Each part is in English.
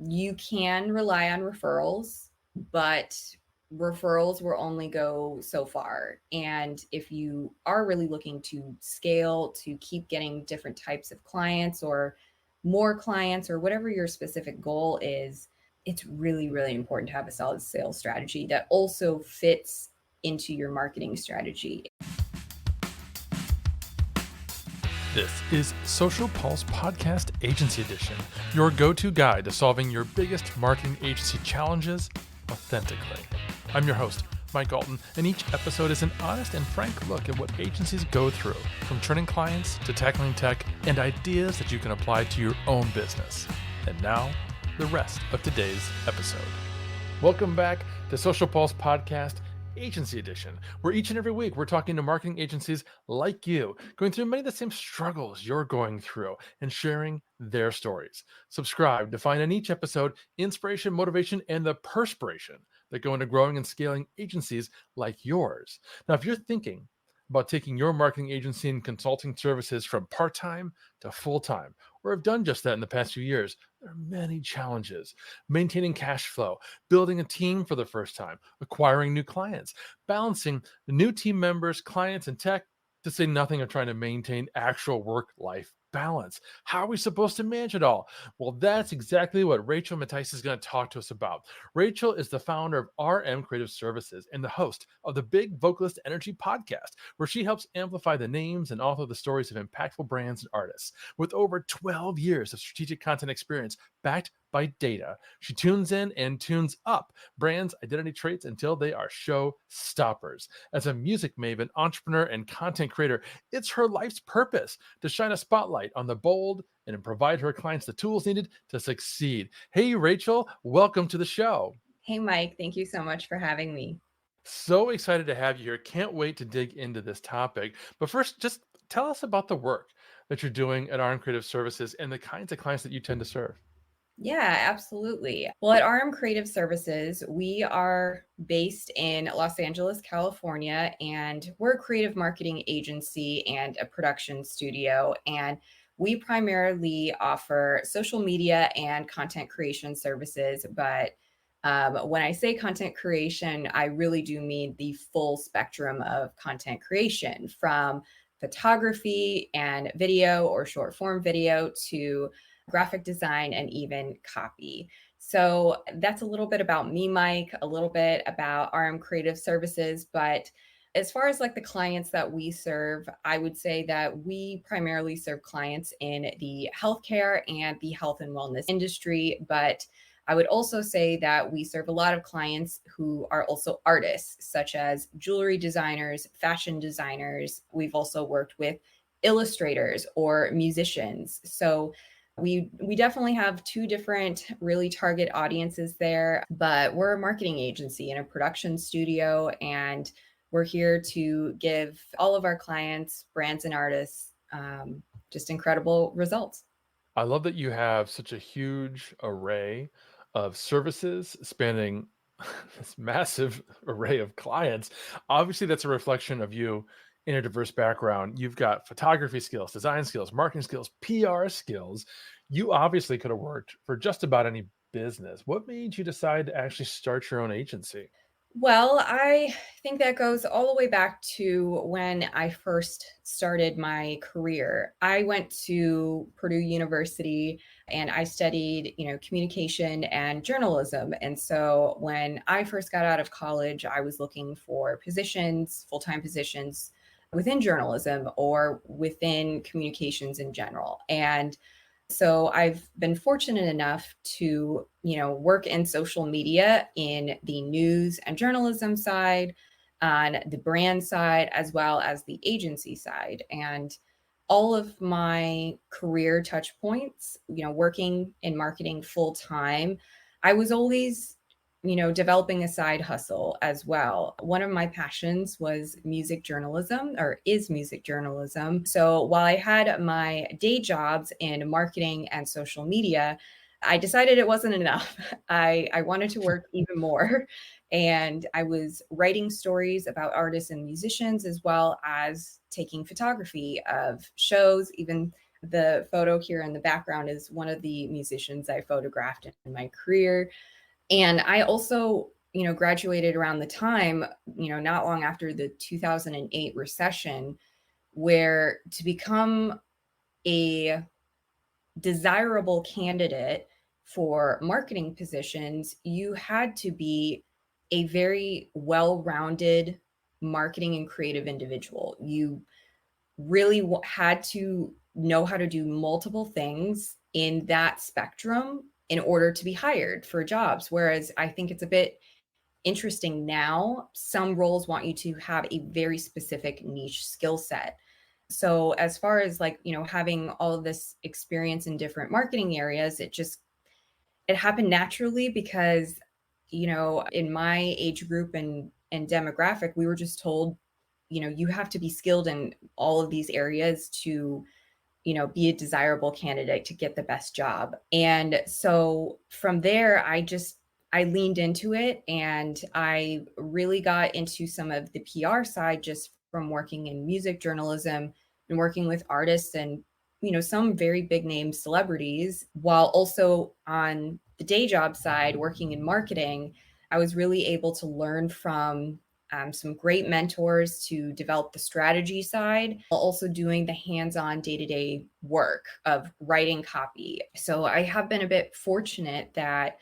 You can rely on referrals, but referrals will only go so far. And if you are really looking to scale, to keep getting different types of clients or more clients or whatever your specific goal is, it's really, really important to have a solid sales strategy that also fits into your marketing strategy. This is Social Pulse Podcast Agency Edition, your go-to guide to solving your biggest marketing agency challenges authentically. I'm your host, Mike Alton, and each episode is an honest and frank look at what agencies go through, from turning clients to tackling tech and ideas that you can apply to your own business. And now, the rest of today's episode. Welcome back to Social Pulse Podcast Agency Edition, where each and every week we're talking to marketing agencies like you, going through many of the same struggles you're going through and sharing their stories. Subscribe to find in each episode inspiration, motivation, and the perspiration that go into growing and scaling agencies like yours. Now, if you're thinking about taking your marketing agency and consulting services from part-time to full-time, or have done just that in the past few years, there are many challenges. Maintaining cash flow, building a team for the first time, acquiring new clients, balancing new team members, clients, and tech, to say nothing of trying to maintain actual work-life balance. How are we supposed to manage it all? Well, that's exactly what Rachael Mattice is going to talk to us about. Rachael is the founder of RM Creative Services and the host of the Big Vocalist Energy podcast, where she helps amplify the names and author the stories of impactful brands and artists. With over 12 years of strategic content experience backed by data, she tunes in and tunes up brands' identity traits until they are show stoppers. As a music maven, entrepreneur, and content creator, it's her life's purpose to shine a spotlight on the bold and provide her clients the tools needed to succeed. Hey, Rachael, welcome to the show. Hey, Mike, thank you so much for having me. So excited to have you here. Can't wait to dig into this topic. But first, just tell us about the work that you're doing at RM Creative Services and the kinds of clients that you tend to serve. Yeah, absolutely. Well, at RM Creative Services, we are based in Los Angeles, California, and we're a creative marketing agency and a production studio. And we primarily offer social media and content creation services. But when I say content creation, I really do mean the full spectrum of content creation, from photography and video or short form video to graphic design, and even copy. So that's a little bit about me, Mike, a little bit about RM Creative Services. But as far as like the clients that we serve, I would say that we primarily serve clients in the healthcare and the health and wellness industry. But I would also say that we serve a lot of clients who are also artists, such as jewelry designers, fashion designers. We've also worked with illustrators or musicians. So we definitely have two different really target audiences there, but we're a marketing agency and a production studio, and we're here to give all of our clients, brands and artists, just incredible results. I love that you have such a huge array of services spanning this massive array of clients. Obviously, that's a reflection of you in a diverse background. You've got photography skills, design skills, marketing skills, PR skills. You obviously could have worked for just about any business. What made you decide to actually start your own agency? Well, I think that goes all the way back to when I first started my career. I went to Purdue University and I studied, communication and journalism. And so when I first got out of college, I was looking for positions, full-time positions within journalism or within communications in general. And so I've been fortunate enough to, work in social media in the news and journalism side, on the brand side, as well as the agency side. And all of my career touch points, working in marketing full time, I was always, developing a side hustle as well. One of my passions was music journalism, or is music journalism. So while I had my day jobs in marketing and social media, I decided it wasn't enough. I wanted to work even more. And I was writing stories about artists and musicians, as well as taking photography of shows, even The photo here in the background is one of the musicians I photographed in my career. And I also, graduated around the time, not long after the 2008 recession, where to become a desirable candidate for marketing positions, you had to be a very well rounded marketing and creative individual. You really had to know how to do multiple things in that spectrum in order to be hired for jobs. Whereas I think it's a bit interesting now. Some roles want you to have a very specific niche skill set. So as far as like, having all of this experience in different marketing areas, it happened naturally because, in my age group and demographic, we were just told, you have to be skilled in all of these areas to, be a desirable candidate to get the best job. And so from there, I leaned into it, and I really got into some of the PR side just from working in music journalism and working with artists and, some very big name celebrities, while also on the day job side, working in marketing. I was really able to learn from some great mentors to develop the strategy side, while also doing the hands-on day-to-day work of writing copy. So I have been a bit fortunate that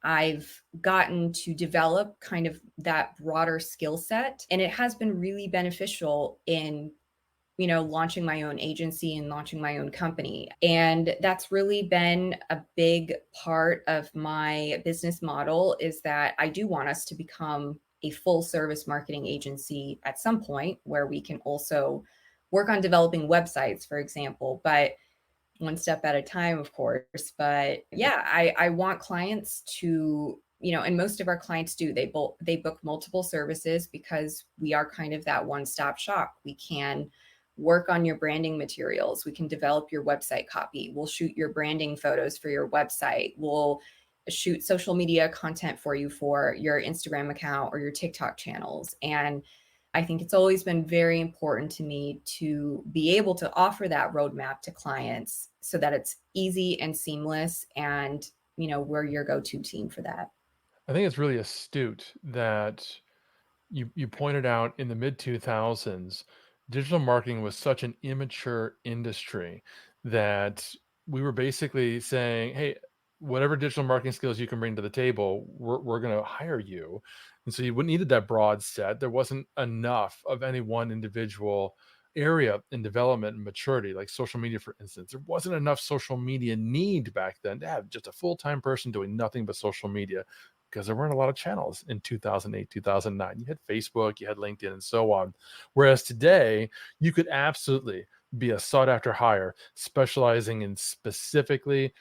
I've gotten to develop kind of that broader skill set, and it has been really beneficial in launching my own agency and launching my own company. And that's really been a big part of my business model, is that I do want us to become a full service marketing agency at some point, where we can also work on developing websites, for example, but one step at a time, of course. But yeah, I want clients to, and most of our clients do, they book multiple services because we are kind of that one-stop shop. We can work on your branding materials. We can develop your website copy. We'll shoot your branding photos for your website. We'll shoot social media content for you for your Instagram account or your TikTok channels. And I think it's always been very important to me to be able to offer that roadmap to clients so that it's easy and seamless, and, we're your go-to team for that. I think it's really astute that you pointed out in the mid 2000s, digital marketing was such an immature industry that we were basically saying, hey, whatever digital marketing skills you can bring to the table, we're going to hire you. And so you needed that broad set. There wasn't enough of any one individual area in development and maturity, like social media, for instance. There wasn't enough social media need back then to have just a full-time person doing nothing but social media, because there weren't a lot of channels in 2008, 2009. You had Facebook, you had LinkedIn, and so on. Whereas today, you could absolutely be a sought after hire specializing in specifically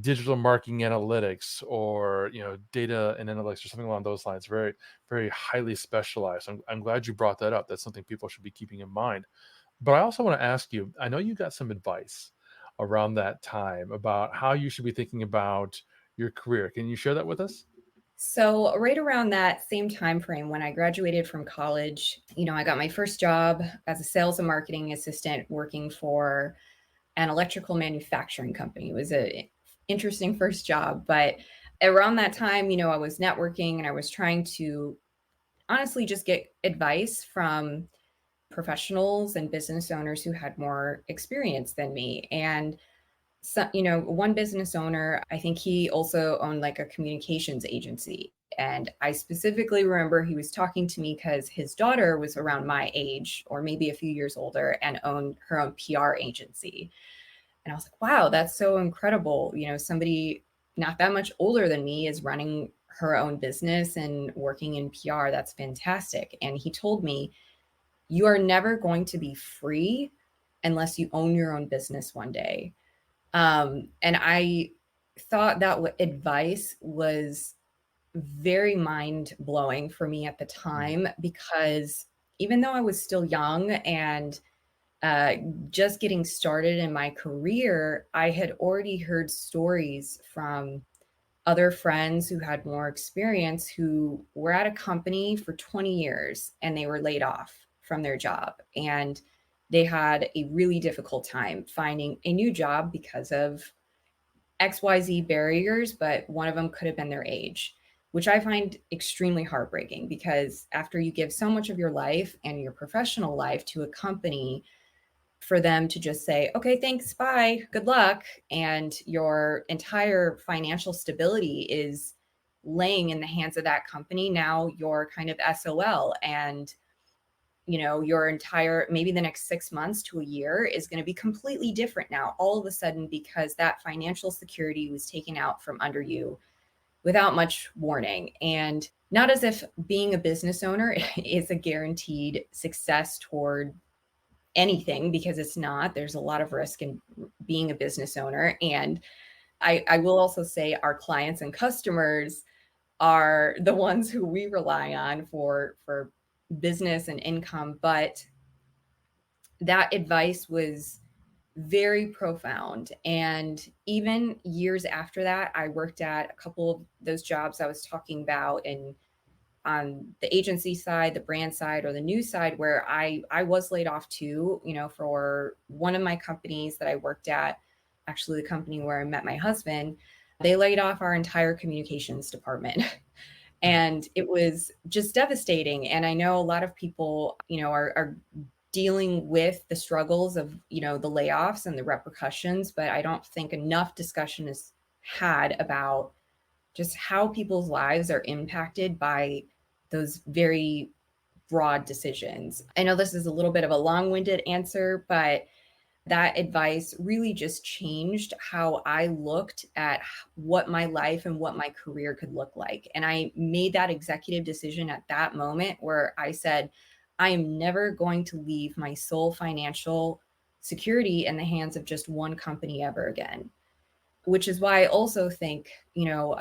digital marketing analytics, or data and analytics, or something along those lines. Very, very highly specialized. I'm glad you brought that up. That's something people should be keeping in mind. But I also want to ask you, I know you got some advice around that time about how you should be thinking about your career. Can you share that with us? So right around that same time frame, when I graduated from college, I got my first job as a sales and marketing assistant working for an electrical manufacturing company. It was a interesting first job, but around that time, I was networking and I was trying to honestly just get advice from professionals and business owners who had more experience than me. And so, one business owner, I think he also owned like a communications agency. And I specifically remember he was talking to me because his daughter was around my age or maybe a few years older and owned her own PR agency. And I was like, wow, that's so incredible. Somebody not that much older than me is running her own business and working in PR. That's fantastic. And he told me, you are never going to be free unless you own your own business one day. And I thought that advice was very mind blowing for me at the time, because even though I was still young and just getting started in my career, I had already heard stories from other friends who had more experience, who were at a company for 20 years and they were laid off from their job. And they had a really difficult time finding a new job because of XYZ barriers, but one of them could have been their age, which I find extremely heartbreaking because after you give so much of your life and your professional life to a company, for them to just say, okay, thanks, bye, good luck, and your entire financial stability is laying in the hands of that company, now you're kind of SOL. And your entire, maybe the next 6 months to a year is going to be completely different now all of a sudden, because that financial security was taken out from under you without much warning. And not as if being a business owner is a guaranteed success toward anything, because it's not. There's a lot of risk in being a business owner. And I will also say our clients and customers are the ones who we rely on for business and income. But that advice was very profound. And even years after that, I worked at a couple of those jobs I was talking about, and on the agency side, the brand side, or the news side, where I was laid off too, for one of my companies that I worked at, actually the company where I met my husband, they laid off our entire communications department. And it was just devastating. And I know a lot of people, are dealing with the struggles of, the layoffs and the repercussions, but I don't think enough discussion is had about just how people's lives are impacted by those very broad decisions. I know this is a little bit of a long-winded answer, but that advice really just changed how I looked at what my life and what my career could look like. And I made that executive decision at that moment where I said, I am never going to leave my sole financial security in the hands of just one company ever again. Which is why I also think,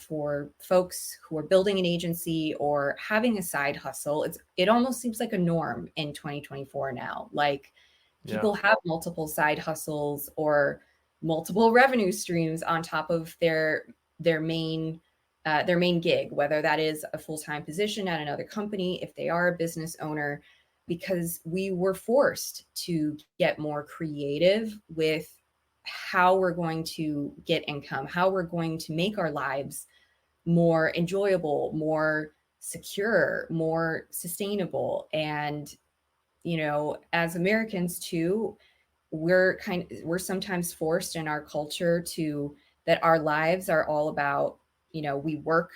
for folks who are building an agency or having a side hustle, it almost seems like a norm in 2024 now. Like people have multiple side hustles or multiple revenue streams on top of their main gig, whether that is a full-time position at another company, if they are a business owner, because we were forced to get more creative with how we're going to get income, how we're going to make our lives more enjoyable, more secure, more sustainable. And, as Americans too, we're sometimes forced in our culture that our lives are all about, we work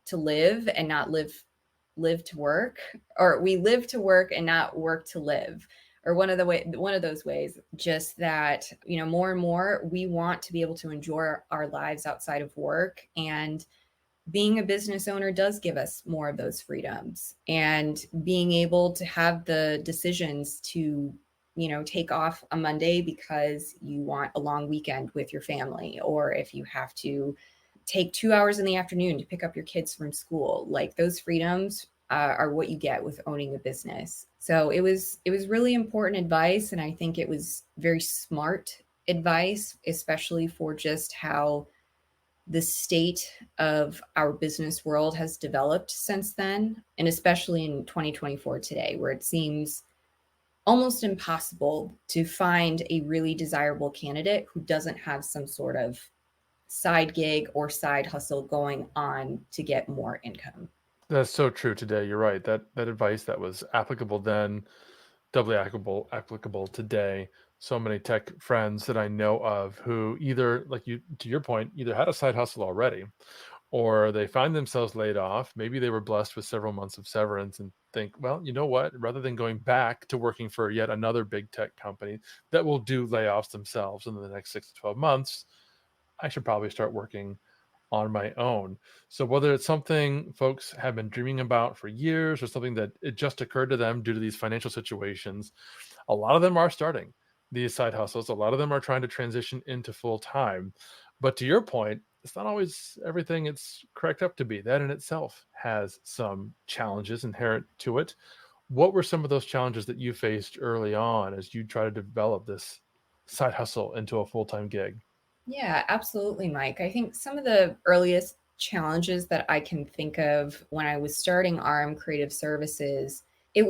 to live and not live to work, or we live to work and not work to live. Or one of those ways, just that, more and more we want to be able to enjoy our lives outside of work. And being a business owner does give us more of those freedoms, and being able to have the decisions to, take off a Monday because you want a long weekend with your family, or if you have to take 2 hours in the afternoon to pick up your kids from school, like those freedoms are what you get with owning a business. So it was really important advice. And I think it was very smart advice, especially for just how the state of our business world has developed since then. And especially in 2024 today, where it seems almost impossible to find a really desirable candidate who doesn't have some sort of side gig or side hustle going on to get more income. That's so true today. You're right. That advice that was applicable then, doubly applicable today. So many tech friends that I know of who either, like you, to your point, either had a side hustle already, or they find themselves laid off. Maybe they were blessed with several months of severance and think, well, you know what? Rather than going back to working for yet another big tech company that will do layoffs themselves in the next 6 to 12 months, I should probably start working on my own. So whether it's something folks have been dreaming about for years or something that it just occurred to them due to these financial situations, a lot of them are starting these side hustles. A lot of them are trying to transition into full time. But to your point, it's not always everything it's cracked up to be. That in itself has some challenges inherent to it. What were some of those challenges that you faced early on as you try to develop this side hustle into a full-time gig? Yeah, absolutely, Mike. I think some of the earliest challenges that I can think of when I was starting RM Creative Services,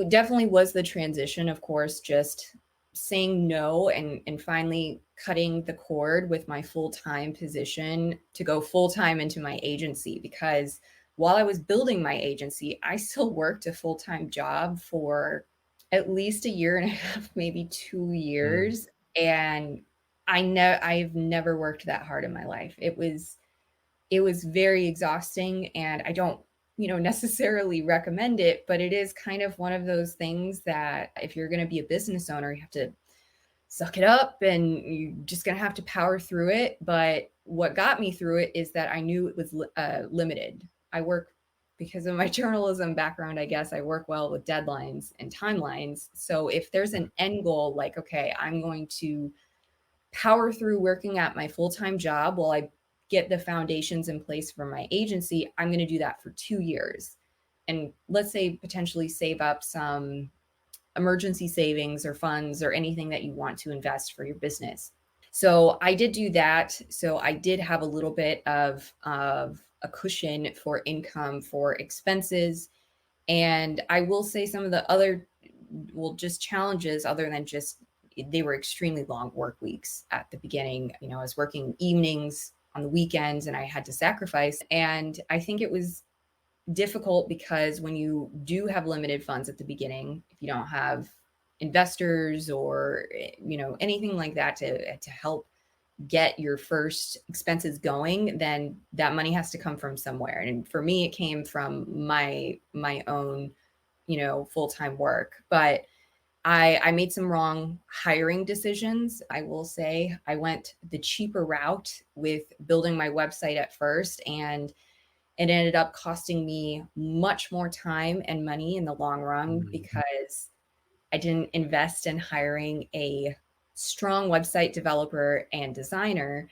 definitely was the transition, of course, just saying no and finally cutting the cord with my full-time position to go full-time into my agency, because while I was building my agency, I still worked a full-time job for at least a year and a half, maybe 2 years. And I've never worked that hard in my life. It was very exhausting, and I don't, necessarily recommend it, but it is kind of one of those things that if you're going to be a business owner, you have to suck it up and you're just going to have to power through it. But what got me through it is that I knew it was limited. I work, because of my journalism background, I guess I work well with deadlines and timelines. So if there's an end goal, like, okay, I'm going to power through working at my full-time job while I get the foundations in place for my agency, I'm going to do that for 2 years. And let's say potentially save up some emergency savings or funds or anything that you want to invest for your business. So I did do that. So I did have a little bit of a cushion for income for expenses. And I will say some of the other, just challenges, other than just they were extremely long work weeks at the beginning. I was working evenings on the weekends and I had to sacrifice. And I think it was difficult because when you do have limited funds at the beginning, if you don't have investors or, anything like that to help get your first expenses going, then that money has to come from somewhere. And for me, it came from my own, full-time work. But I made some wrong hiring decisions. I will say I went the cheaper route with building my website at first, and it ended up costing me much more time and money in the long run because I didn't invest in hiring a strong website developer and designer.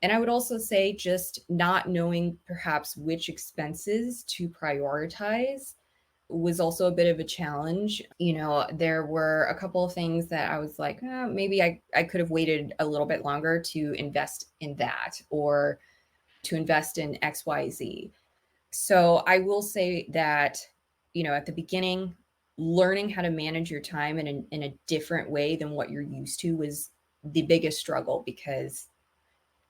And I would also say just not knowing perhaps which expenses to prioritize was also a bit of a challenge. There were a couple of things that I was like, maybe I could have waited a little bit longer to invest in that or to invest in XYZ. So I will say that, at the beginning, learning how to manage your time in a different way than what you're used to was the biggest struggle, because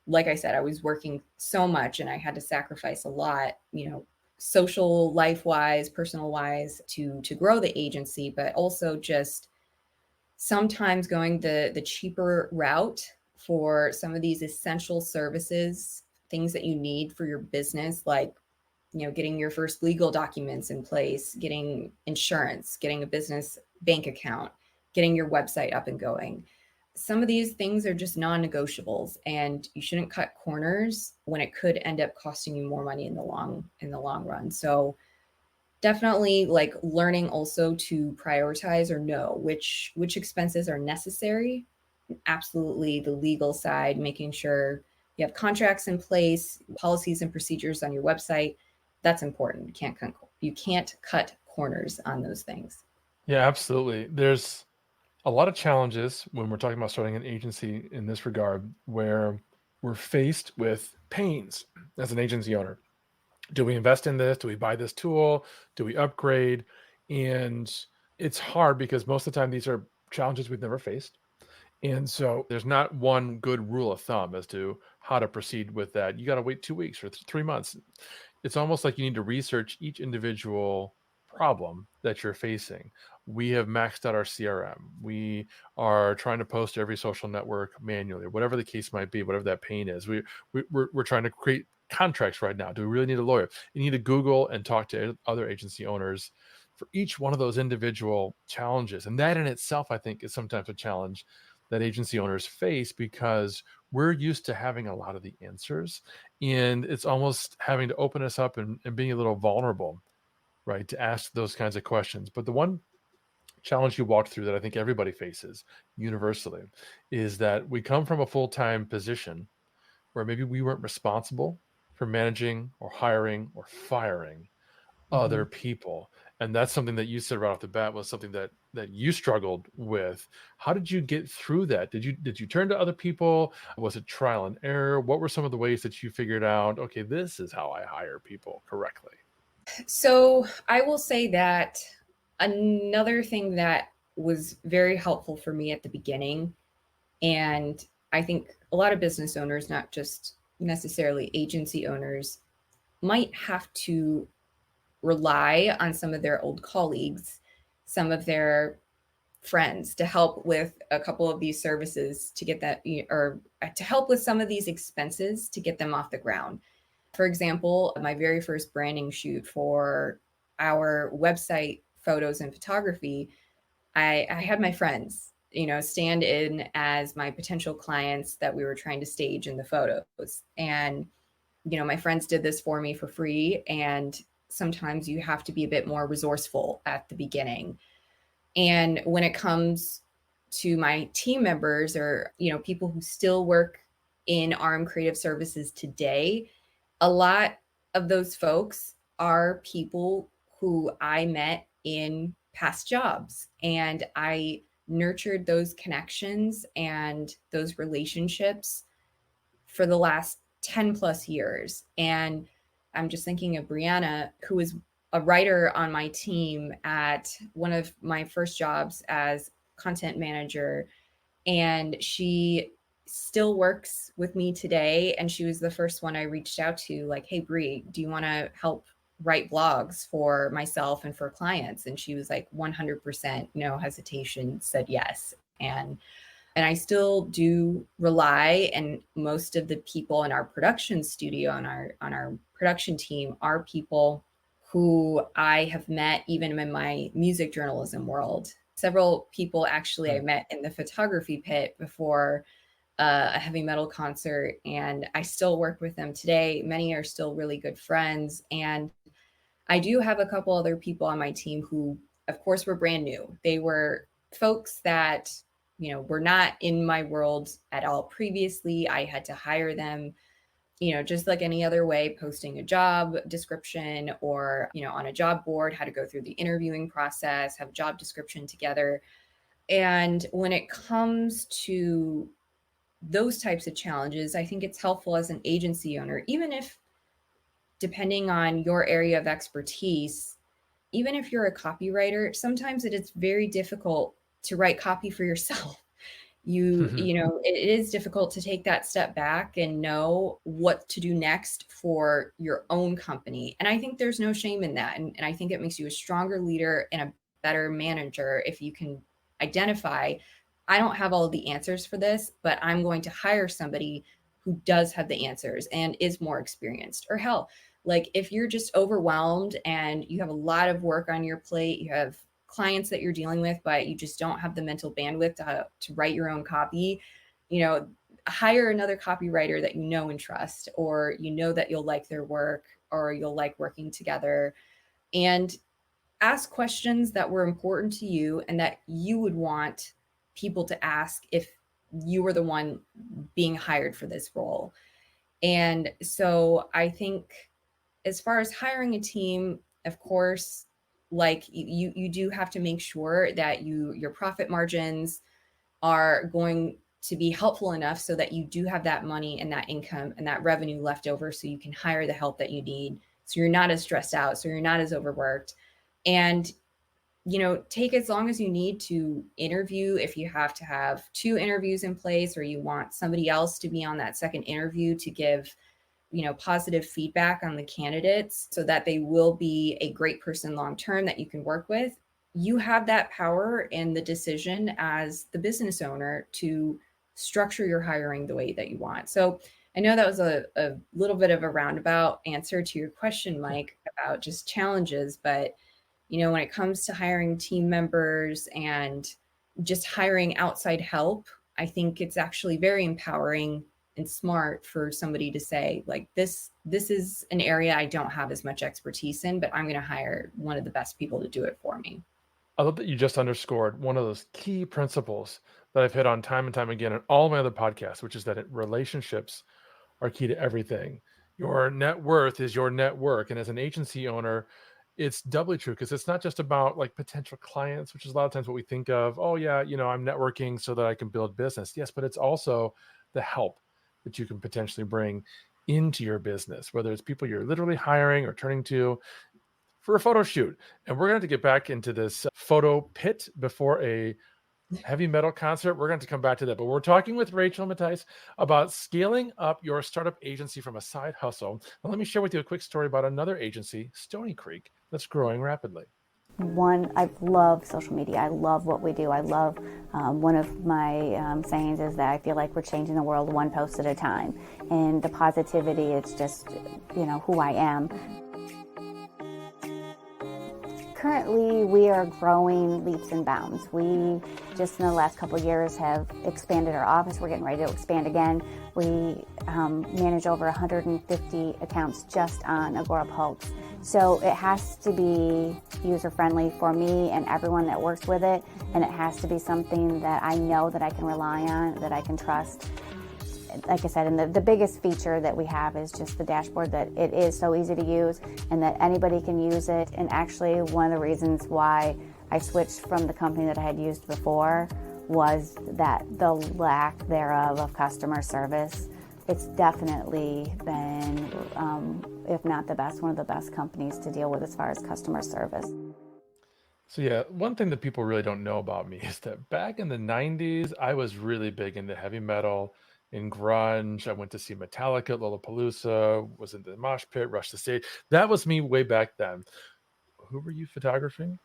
like I said, I was working so much and I had to sacrifice a lot, social life wise, personal wise to grow the agency, but also just sometimes going the cheaper route for some of these essential services, things that you need for your business, like, getting your first legal documents in place, getting insurance, getting a business bank account, getting your website up and going. Some of these things are just non-negotiables, and you shouldn't cut corners when it could end up costing you more money in the long run. So definitely like learning also to prioritize or know which expenses are necessary. Absolutely the legal side, making sure you have contracts in place, policies and procedures on your website. That's important. You can't cut corners on those things. Yeah, absolutely. There's a lot of challenges when we're talking about starting an agency in this regard, where we're faced with pains as an agency owner. Do we invest in this? Do we buy this tool? Do we upgrade? And it's hard because most of the time these are challenges we've never faced. And so there's not one good rule of thumb as to how to proceed with that. You got to wait 2 weeks or 3 months. It's almost like you need to research each individual problem that you're facing. We have maxed out our CRM. We are trying to post every social network manually, whatever the case might be, whatever that pain is. We're trying to create contracts right now. Do we really need a lawyer? You need to Google and talk to other agency owners for each one of those individual challenges. And that in itself, I think, is sometimes a challenge that agency owners face, because we're used to having a lot of the answers, and it's almost having to open us up and being a little vulnerable, right, to ask those kinds of questions. But the one challenge you walked through that I think everybody faces universally is that we come from a full-time position where maybe we weren't responsible for managing or hiring or firing other people. And that's something that you said right off the bat was something that you struggled with. How did you get through that? Did you turn to other people? Was it trial and error? What were some of the ways that you figured out, okay, this is how I hire people correctly? So I will say that another thing that was very helpful for me at the beginning. And I think a lot of business owners, not just necessarily agency owners, might have to rely on some of their old colleagues, some of their friends to help with a couple of these services to get that, or to help with some of these expenses to get them off the ground. For example, my very first branding shoot for our website photos and photography, I had my friends, stand in as my potential clients that we were trying to stage in the photos. And, my friends did this for me for free. And sometimes you have to be a bit more resourceful at the beginning. And when it comes to my team members or, people who still work in RM Creative Services today, a lot of those folks are people who I met in past jobs, and I nurtured those connections and those relationships for the last 10 plus years. And I'm just thinking of Brianna, who was a writer on my team at one of my first jobs as content manager. And she still works with me today. And she was the first one I reached out to, like, hey, Bri, do you want to help write blogs for myself and for clients? And she was like 100%, no hesitation, said yes. And I still do rely, and most of the people in our production studio on our production team are people who I have met even in my music journalism world. Several people actually I met in the photography pit before a heavy metal concert, and I still work with them today. Many are still really good friends. And I do have a couple other people on my team who, of course, were brand new. They were folks that, were not in my world at all previously. I had to hire them, just like any other way, posting a job description or, on a job board, how to go through the interviewing process, have a job description together. And when it comes to those types of challenges, I think it's helpful as an agency owner, even if, depending on your area of expertise, even if you're a copywriter, sometimes it is very difficult to write copy for yourself. It is difficult to take that step back and know what to do next for your own company. And I think there's no shame in that. And I think it makes you a stronger leader and a better manager if you can identify, I don't have all of the answers for this, but I'm going to hire somebody who does have the answers and is more experienced. Or hell, like if you're just overwhelmed and you have a lot of work on your plate, you have clients that you're dealing with, but you just don't have the mental bandwidth to write your own copy, hire another copywriter that you know and trust, or that you'll like their work or you'll like working together, and ask questions that were important to you and that you would want people to ask if you were the one being hired for this role. And so I think as far as hiring a team, of course, like you do have to make sure that your profit margins are going to be helpful enough so that you do have that money and that income and that revenue left over so you can hire the help that you need. So you're not as stressed out, so you're not as overworked. And take as long as you need to interview. If you have to have 2 interviews in place, or you want somebody else to be on that second interview to give, positive feedback on the candidates so that they will be a great person long-term that you can work with, you have that power and the decision as the business owner to structure your hiring the way that you want. So I know that was a little bit of a roundabout answer to your question, Mike, about just challenges, but when it comes to hiring team members and just hiring outside help, I think it's actually very empowering and smart for somebody to say, like, this is an area I don't have as much expertise in, but I'm going to hire one of the best people to do it for me. I love that you just underscored one of those key principles that I've hit on time and time again in all my other podcasts, which is that relationships are key to everything. Your net worth is your network. And as an agency owner, it's doubly true because it's not just about like potential clients, which is a lot of times what we think of. Oh yeah, I'm networking so that I can build business. Yes, but it's also the help that you can potentially bring into your business, whether it's people you're literally hiring or turning to for a photo shoot. And we're going to get back into this photo pit before a heavy metal concert. We're going to come back to that, but we're talking with Rachael Mattice about scaling up your startup agency from a side hustle. Now, let me share with you a quick story about another agency, Stony Creek, that's growing rapidly. I love social media. I love what we do. I love, one of my sayings is that I feel like we're changing the world one post at a time. And the positivity, it's just, who I am. Currently, we are growing leaps and bounds. We just in the last couple of years have expanded our office. We're getting ready to expand again. We manage over 150 accounts just on Agora Pulse. So it has to be user-friendly for me and everyone that works with it, and it has to be something that I know that I can rely on, that I can trust. Like I said, and the biggest feature that we have is just the dashboard, that it is so easy to use and that anybody can use it. And actually, one of the reasons why I switched from the company that I had used before was that the lack thereof of customer service. It's definitely been, if not the best, one of the best companies to deal with as far as customer service. So yeah, one thing that people really don't know about me is that back in the 90s, I was really big into heavy metal and grunge. I went to see Metallica at Lollapalooza, was in the mosh pit, Rush the Stage. That was me way back then. Who were you photographing?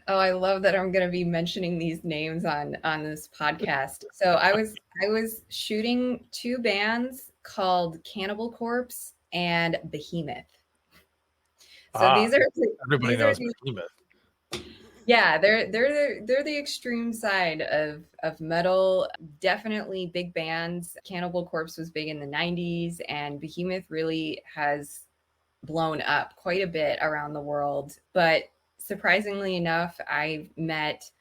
Oh, I love that I'm going to be mentioning these names on this podcast. So I was shooting two bands called Cannibal Corpse and Behemoth. So these are everybody knows Behemoth. Yeah, they're the extreme side of metal. Definitely big bands. Cannibal Corpse was big in the 90s, and Behemoth really has blown up quite a bit around the world. But surprisingly enough, I've met,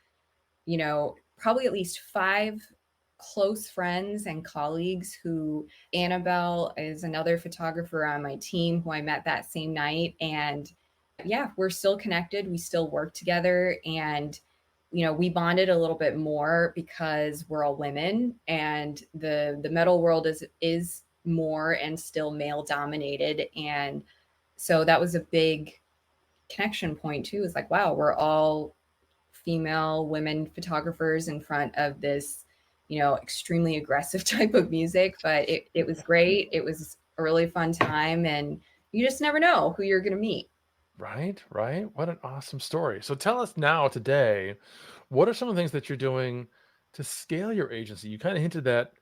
probably at least 5 close friends and colleagues who, Annabelle is another photographer on my team who I met that same night. And yeah, we're still connected. We still work together, and we bonded a little bit more because we're all women, and the metal world is more and still male dominated. And so that was a big connection point too. It's like, wow, we're all female women photographers in front of this, extremely aggressive type of music. But it was great. It was a really fun time, and you just never know who you're going to meet. Right. What an awesome story. So tell us now today, what are some of the things that you're doing to scale your agency? You kind of hinted that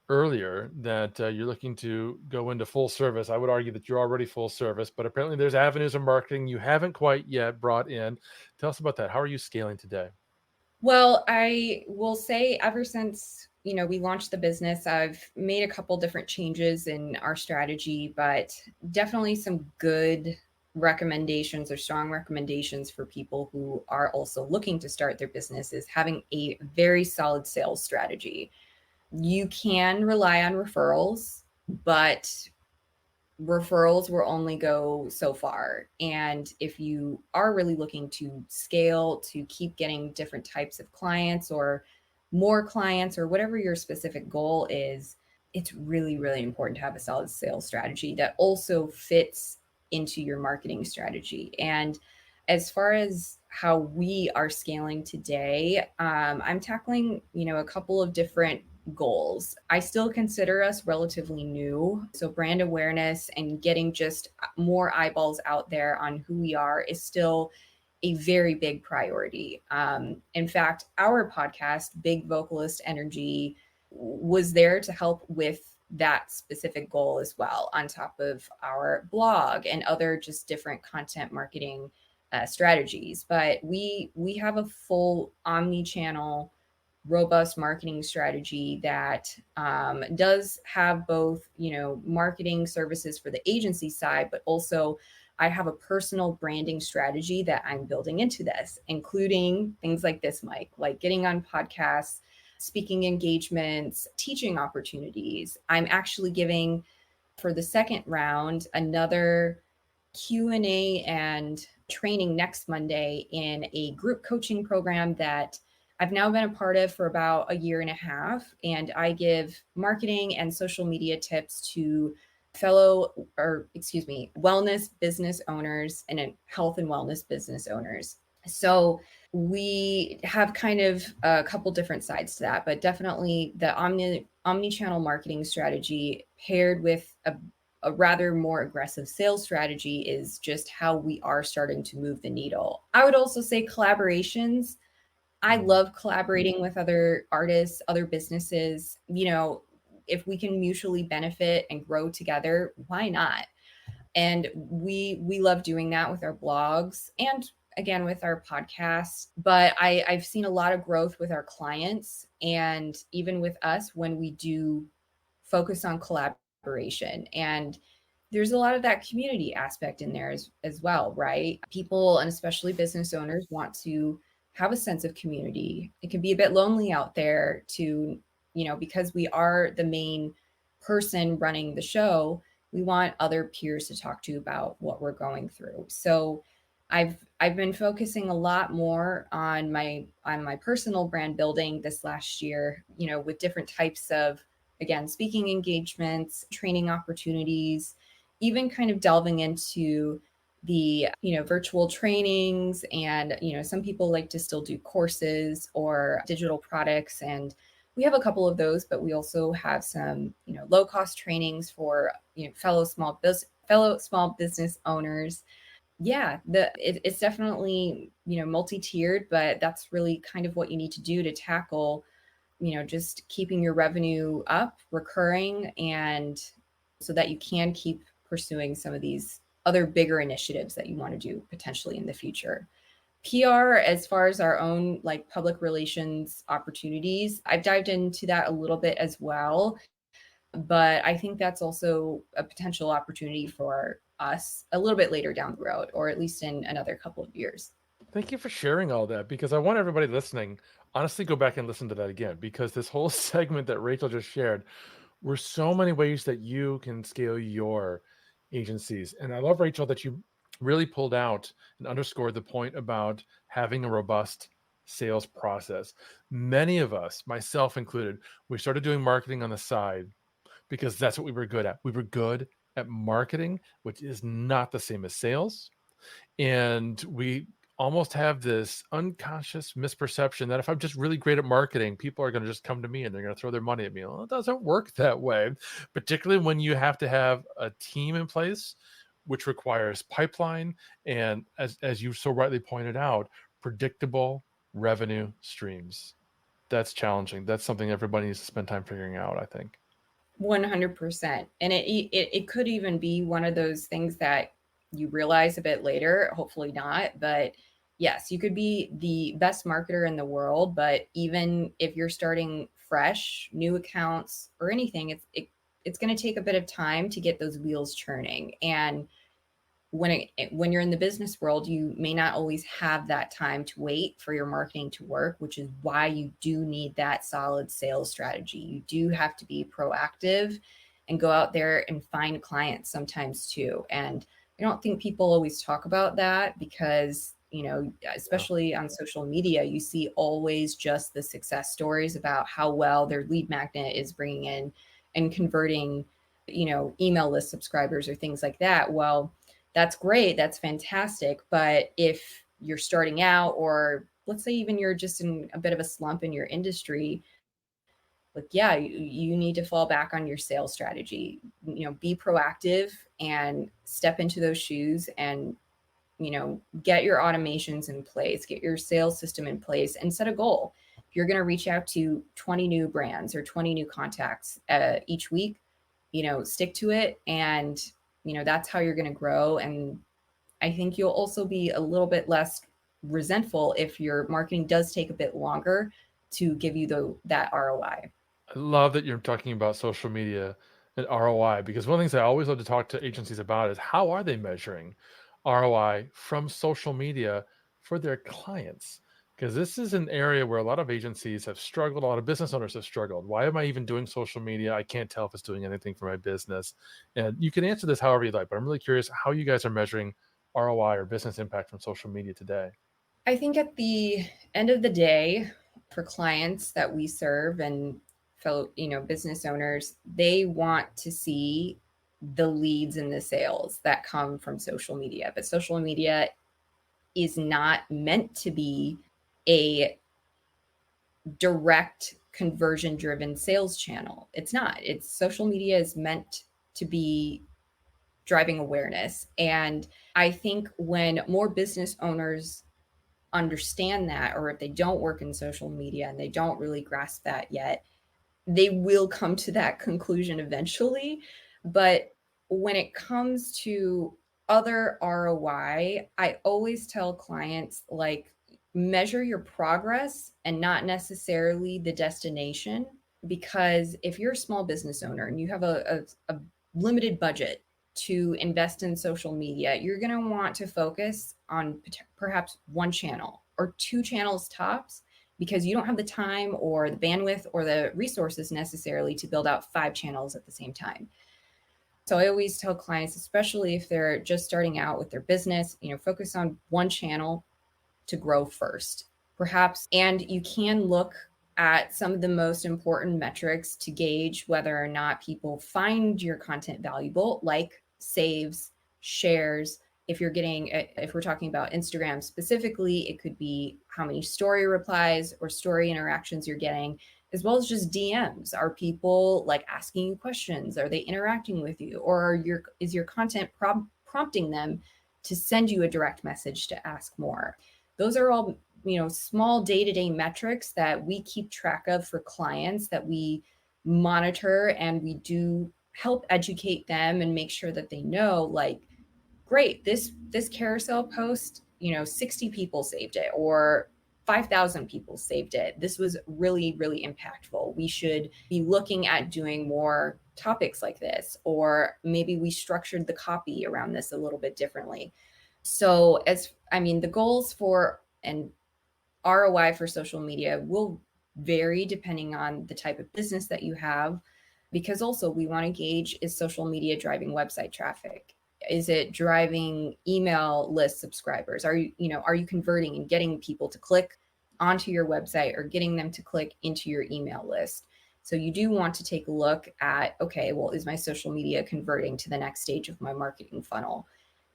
earlier that you're looking to go into full service. I would argue that you're already full service, but apparently there's avenues of marketing you haven't quite yet brought in. Tell us about that. How are you scaling today? Well, I will say ever since, we launched the business, I've made a couple different changes in our strategy, but definitely some good recommendations or strong recommendations for people who are also looking to start their business is having a very solid sales strategy. You can rely on referrals, but referrals will only go so far. And if you are really looking to scale, to keep getting different types of clients or more clients or whatever your specific goal is, it's really, really important to have a solid sales strategy that also fits into your marketing strategy. And as far as how we are scaling today, I'm tackling, a couple of different goals. I still consider us relatively new. So brand awareness and getting just more eyeballs out there on who we are is still a very big priority. In fact, our podcast, Big Vocalist Energy, was there to help with that specific goal as well, on top of our blog and other just different content marketing strategies. But we have a full omni-channel robust marketing strategy that does have both, marketing services for the agency side, but also I have a personal branding strategy that I'm building into this, including things like this, Mike, like getting on podcasts, speaking engagements, teaching opportunities. I'm actually giving, for the second round, another Q&A and training next Monday in a group coaching program that I've now been a part of for about a year and a half. And I give marketing and social media tips to wellness business owners and health and wellness business owners. So we have kind of a couple different sides to that, but definitely the omni-channel marketing strategy paired with a rather more aggressive sales strategy is just how we are starting to move the needle. I would also say collaborations. I love collaborating with other artists, other businesses. If we can mutually benefit and grow together, why not? And we love doing that with our blogs and again with our podcast. But I've seen a lot of growth with our clients and even with us when we do focus on collaboration. And there's a lot of that community aspect in there as well, right? People and especially business owners want to have a sense of community. It can be a bit lonely out there because we are the main person running the show. We want other peers to talk to about what we're going through. So I've been focusing a lot more on my personal brand building this last year, with different types of, again, speaking engagements, training opportunities, even kind of delving into the virtual trainings. And some people like to still do courses or digital products, and we have a couple of those, but we also have some low cost trainings for fellow small business owners. Yeah, it's definitely multi-tiered, but that's really kind of what you need to do to tackle just keeping your revenue up, recurring, and so that you can keep pursuing some of these other bigger initiatives that you want to do potentially in the future. PR, as far as our own like public relations opportunities, I've dived into that a little bit as well. But I think that's also a potential opportunity for us a little bit later down the road, or at least in another couple of years. Thank you for sharing all that, because I want everybody listening, honestly, go back and listen to that again, because this whole segment that Rachel just shared were so many ways that you can scale your agencies. And I love, Rachel, that you really pulled out and underscored the point about having a robust sales process. Many of us, myself included, we started doing marketing on the side because that's what we were good at. We were good at marketing, which is not the same as sales. And we almost have this unconscious misperception that if I'm just really great at marketing, people are going to just come to me and they're going to throw their money at me. Well, it doesn't work that way, particularly when you have to have a team in place, which requires pipeline and, as you so rightly pointed out, predictable revenue streams. That's challenging. That's something everybody needs to spend time figuring out, I think. 100%. And it could even be one of those things that you realize a bit later, hopefully not, but yes, you could be the best marketer in the world, but even if you're starting fresh, new accounts or anything, it's going to take a bit of time to get those wheels churning. And when you're in the business world, you may not always have that time to wait for your marketing to work, which is why you do need that solid sales strategy. You do have to be proactive and go out there and find clients sometimes too. And I don't think people always talk about that because, especially on social media, you see always just the success stories about how well their lead magnet is bringing in and converting, email list subscribers or things like that. Well, that's great. That's fantastic. But if you're starting out, or let's say even you're just in a bit of a slump in your industry, like, yeah, you need to fall back on your sales strategy, be proactive and step into those shoes and, get your automations in place, get your sales system in place and set a goal. If you're going to reach out to 20 new brands or 20 new contacts each week, stick to it. And that's how you're going to grow. And I think you'll also be a little bit less resentful if your marketing does take a bit longer to give you that ROI. I love that you're talking about social media and ROI, because one of the things I always love to talk to agencies about is how are they measuring ROI from social media for their clients? Because this is an area where a lot of agencies have struggled, a lot of business owners have struggled. Why am I even doing social media? I can't tell if it's doing anything for my business. And you can answer this however you like, but I'm really curious how you guys are measuring ROI or business impact from social media today. I think at the end of the day, for clients that we serve and fellow, business owners, they want to see the leads and the sales that come from social media. But social media is not meant to be a direct conversion driven sales channel. It's not. It's social media is meant to be driving awareness. And I think when more business owners understand that, or if they don't work in social media and they don't really grasp that yet, they will come to that conclusion eventually. But when it comes to other ROI, I always tell clients, like, measure your progress and not necessarily the destination. Because if you're a small business owner and you have a limited budget to invest in social media, you're going to want to focus on perhaps one channel or two channels tops, because you don't have the time or the bandwidth or the resources necessarily to build out 5 channels at the same time. So I always tell clients, especially if they're just starting out with their business, focus on one channel to grow first, perhaps. And you can look at some of the most important metrics to gauge whether or not people find your content valuable, like saves, shares. If we're talking about Instagram specifically, it could be how many story replies or story interactions you're getting, as well as just DMs. Are people like asking you questions? Are they interacting with you? Or is your content prompting them to send you a direct message to ask more? Those are all, small day-to-day metrics that we keep track of for clients, that we monitor, and we do help educate them and make sure that they know, like, great, this carousel post, 60 people saved it, or 5,000 people saved it. This was really, really impactful. We should be looking at doing more topics like this, or maybe we structured the copy around this a little bit differently. So the goals for an ROI for social media will vary depending on the type of business that you have, because also we want to gauge, is social media driving website traffic? Is it driving email list subscribers? Are you converting and getting people to click onto your website or getting them to click into your email list? So you do want to take a look at, okay, well, is my social media converting to the next stage of my marketing funnel?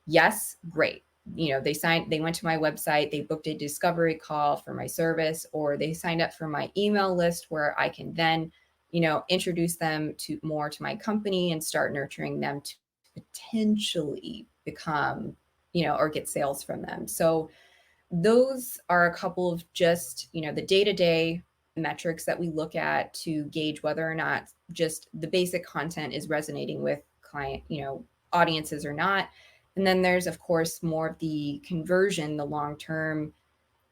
Yes, great. They went to my website, they booked a discovery call for my service, or they signed up for my email list where I can then, introduce them to my company and start nurturing them to potentially become, or get sales from them. So those are a couple of just, the day-to-day metrics that we look at to gauge whether or not just the basic content is resonating with client, audiences or not. And then there's, of course, more of the conversion, the long-term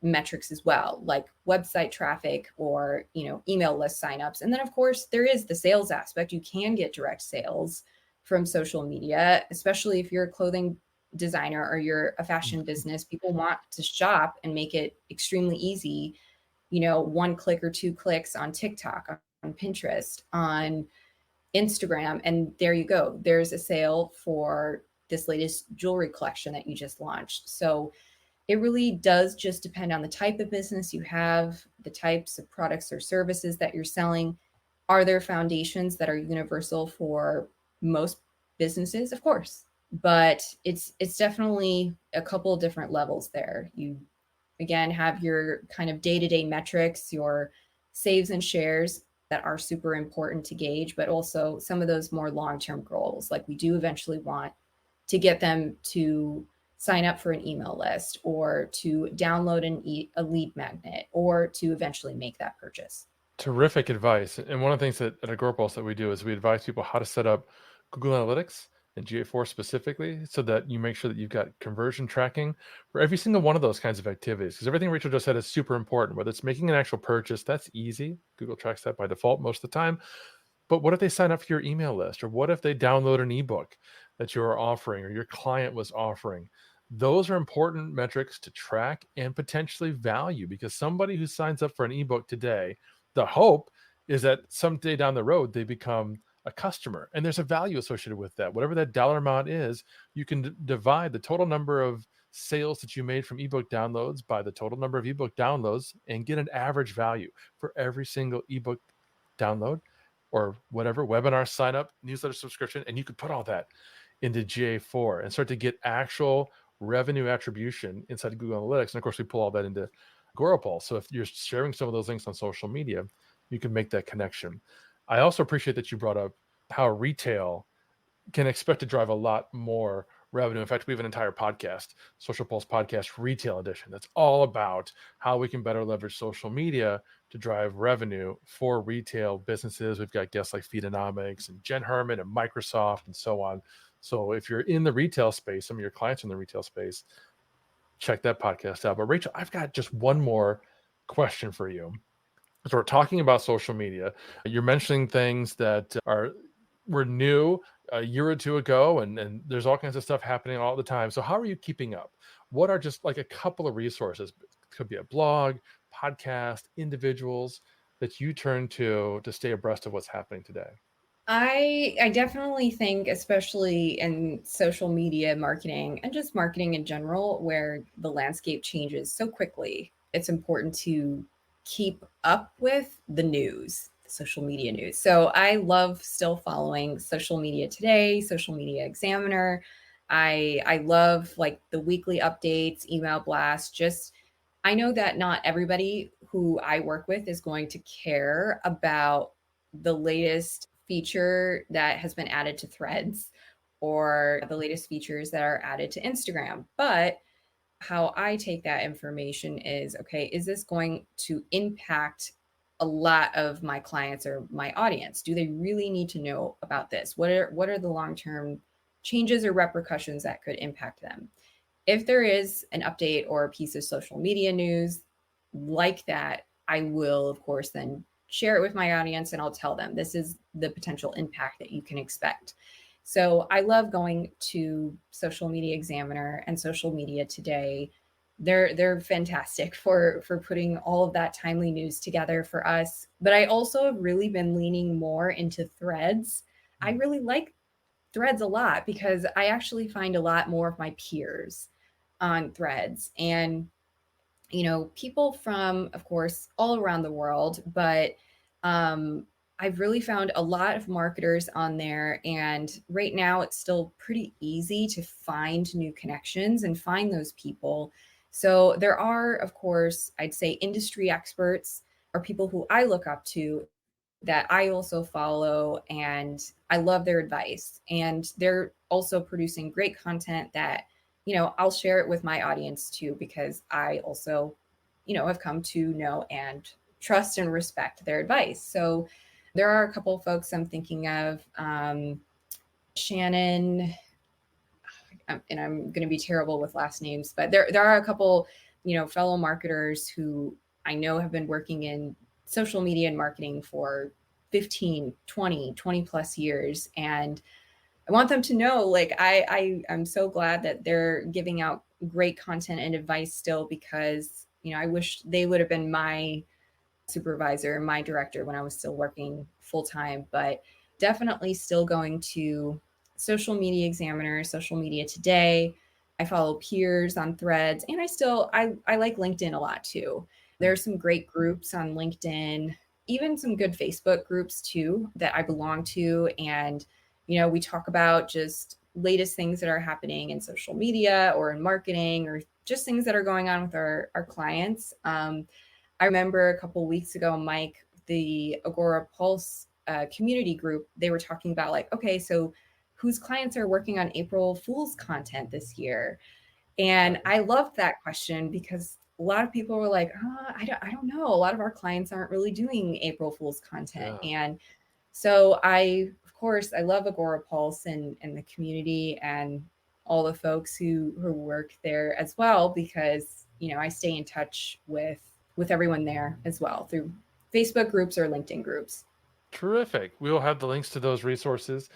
metrics as well, like website traffic or, email list signups. And then, of course, there is the sales aspect. You can get direct sales from social media, especially if you're a clothing designer or you're a fashion business. People want to shop and make it extremely easy, 1 click or 2 clicks on TikTok, on Pinterest, on Instagram, and there you go. There's a sale for this latest jewelry collection that you just launched. So it really does just depend on the type of business you have, the types of products or services that you're selling. Are there foundations that are universal for most businesses? Of course, but it's definitely a couple of different levels there. You, again, have your kind of day-to-day metrics, your saves and shares that are super important to gauge, but also some of those more long-term goals. Like, we do eventually want to get them to sign up for an email list, or to download a lead magnet, or to eventually make that purchase. Terrific advice. And one of the things that at Agorapulse that we do is we advise people how to set up Google Analytics and GA4 specifically, so that you make sure that you've got conversion tracking for every single one of those kinds of activities. Because everything Rachael just said is super important. Whether it's making an actual purchase, that's easy. Google tracks that by default most of the time. But what if they sign up for your email list? Or what if they download an ebook that you're offering or your client was offering? Those are important metrics to track and potentially value, because somebody who signs up for an ebook today, the hope is that someday down the road they become a customer, and there's a value associated with that. Whatever that dollar amount is, you can divide the total number of sales that you made from ebook downloads by the total number of ebook downloads and get an average value for every single ebook download or whatever webinar sign up, newsletter subscription, and you could put all that into GA4 and start to get actual revenue attribution inside of Google Analytics. And of course, we pull all that into Agorapulse. So if you're sharing some of those links on social media, you can make that connection. I also appreciate that you brought up how retail can expect to drive a lot more revenue. In fact, we have an entire podcast, Social Pulse Podcast Retail Edition, that's all about how we can better leverage social media to drive revenue for retail businesses. We've got guests like Feedonomics and Jen Herman and Microsoft and so on. So if you're in the retail space, some of your clients are in the retail space, check that podcast out. But Rachel, I've got just one more question for you. So we're talking about social media. You're mentioning things that were new a year or two ago, and there's all kinds of stuff happening all the time. So how are you keeping up? What are just like a couple of resources? It could be a blog, podcast, individuals that you turn to stay abreast of what's happening today. I definitely think, especially in social media marketing and just marketing in general, where the landscape changes so quickly, it's important to keep up with the news, the social media news. So I love still following Social Media Today, Social Media Examiner. I love like the weekly updates, email blasts. Just I know that not everybody who I work with is going to care about the latest feature that has been added to Threads or the latest features that are added to Instagram. But how I take that information is, okay, is this going to impact a lot of my clients or my audience? Do they really need to know about this? What are the long-term changes or repercussions that could impact them? If there is an update or a piece of social media news like that, I will, of course, then share it with my audience and I'll tell them this is the potential impact that you can expect. So I love going to Social Media Examiner and Social Media Today. They're fantastic for putting all of that timely news together for us. But I also have really been leaning more into Threads. I really like Threads a lot because I actually find a lot more of my peers on Threads, and people from, of course, all around the world, but I've really found a lot of marketers on there. And right now it's still pretty easy to find new connections and find those people. So there are, of course, I'd say industry experts or people who I look up to that I also follow, and I love their advice. And they're also producing great content that, I'll share it with my audience too, because I also, have come to know and trust and respect their advice. So there are a couple of folks I'm thinking of. Shannon, and I'm going to be terrible with last names, but there are a couple, fellow marketers who I know have been working in social media and marketing for 15, 20 plus years. And I want them to know, like, I'm so glad that they're giving out great content and advice still, because, I wish they would have been my supervisor, my director when I was still working full time, but definitely still going to Social Media Examiner, Social Media Today. I follow peers on Threads, and I like LinkedIn a lot too. There's some great groups on LinkedIn, even some good Facebook groups too that I belong to. And, we talk about just latest things that are happening in social media or in marketing, or just things that are going on with our clients. I remember a couple of weeks ago, Mike, the Agorapulse community group, they were talking about like, okay, so whose clients are working on April Fool's content this year? And I loved that question because a lot of people were like, I don't know. A lot of our clients aren't really doing April Fool's content. Yeah. And so of course, I love Agorapulse and the community and all the folks who work there as well, because, I stay in touch with everyone there as well through Facebook groups or LinkedIn groups. Terrific. We will have the links to those resources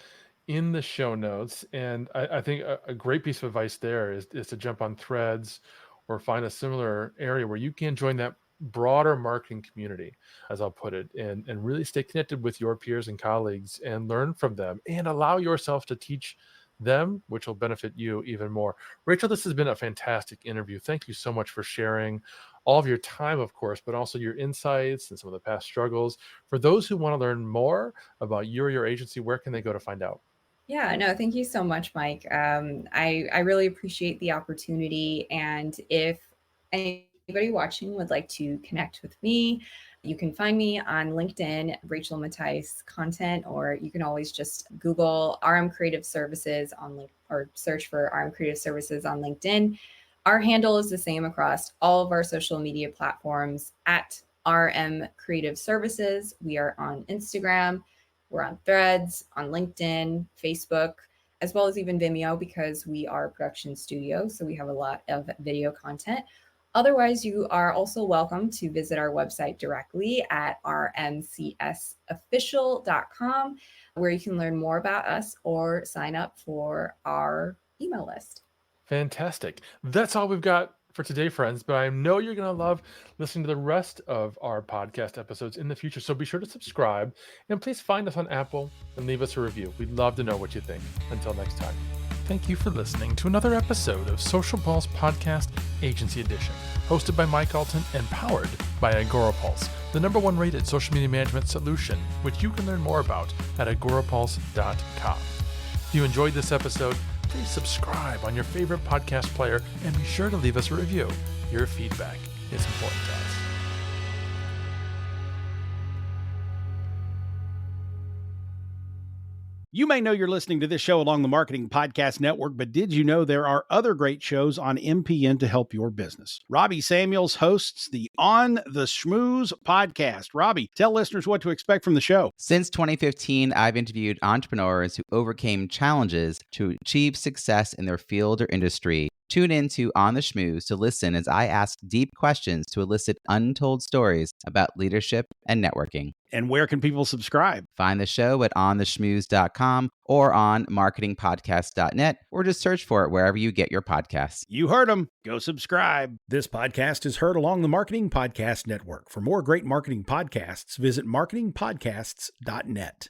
in the show notes. And I think a great piece of advice there is to jump on Threads or find a similar area where you can join that broader marketing community, as I'll put it, and really stay connected with your peers and colleagues and learn from them and allow yourself to teach them, which will benefit you even more. Rachel, this has been a fantastic interview. Thank you so much for sharing all of your time, of course, but also your insights and some of the past struggles. For those who want to learn more about you or your agency, where can they go to find out? Yeah, no, thank you so much, Mike. I really appreciate the opportunity. And if anybody watching would like to connect with me, you can find me on LinkedIn, Rachael Mattice content, or you can always just Google RM Creative Services on or search for RM Creative Services on LinkedIn. Our handle is the same across all of our social media platforms at RM Creative Services. We are on Instagram. We're on Threads, on LinkedIn, Facebook, as well as even Vimeo because we are a production studio. So we have a lot of video content. Otherwise, you are also welcome to visit our website directly at rmcsofficial.com, where you can learn more about us or sign up for our email list. Fantastic. That's all we've got for today, friends, but I know you're going to love listening to the rest of our podcast episodes in the future. So be sure to subscribe and please find us on Apple and leave us a review. We'd love to know what you think. Until next time. Thank you for listening to another episode of Social Pulse Podcast Agency Edition, hosted by Mike Alton and powered by Agorapulse, the #1 rated social media management solution, which you can learn more about at agorapulse.com. If you enjoyed this episode, please subscribe on your favorite podcast player and be sure to leave us a review. Your feedback is important to us. You may know you're listening to this show along the Marketing Podcast Network, but did you know there are other great shows on MPN to help your business? Robbie Samuels hosts the On the Schmooze podcast. Robbie, tell listeners what to expect from the show. Since 2015, I've interviewed entrepreneurs who overcame challenges to achieve success in their field or industry. Tune in to On the Schmooze to listen as I ask deep questions to elicit untold stories about leadership and networking. And where can people subscribe? Find the show at ontheschmooze.com or on marketingpodcast.net, or just search for it wherever you get your podcasts. You heard them. Go subscribe. This podcast is heard along the Marketing Podcast Network. For more great marketing podcasts, visit marketingpodcasts.net.